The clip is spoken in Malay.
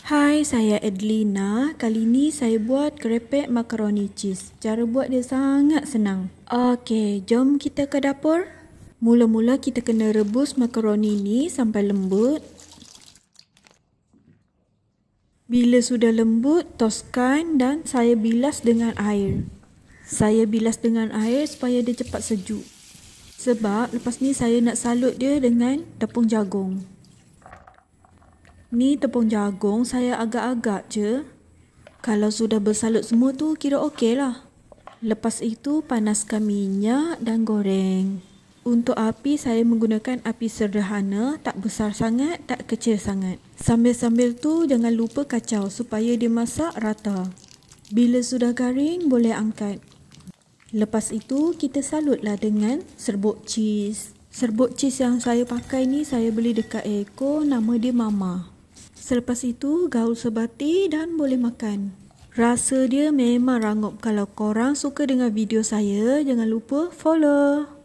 Hai, saya Edlina. Kali ni saya buat kerepek makaroni cheese. Cara buat dia sangat senang. Okey, jom kita ke dapur. Mula-mula kita kena rebus makaroni ni sampai lembut. Bila sudah lembut, toskan dan saya bilas dengan air. Saya bilas dengan air supaya dia cepat sejuk. Sebab lepas ni saya nak salut dia dengan tepung jagung. Ni tepung jagung saya agak-agak je. Kalau sudah bersalut semua tu kira okey lah. Lepas itu panaskan minyak dan goreng. Untuk api saya menggunakan api sederhana, tak besar sangat, tak kecil sangat. Sambil-sambil tu jangan lupa kacau supaya dia masak rata. Bila sudah garing boleh angkat. Lepas itu kita salutlah dengan serbuk cheese. Serbuk cheese yang saya pakai ni saya beli dekat Eko, nama dia Mama. Selepas itu gaul sebati dan boleh makan. Rasa dia memang rangup. Kalau korang suka dengan video saya, jangan lupa follow.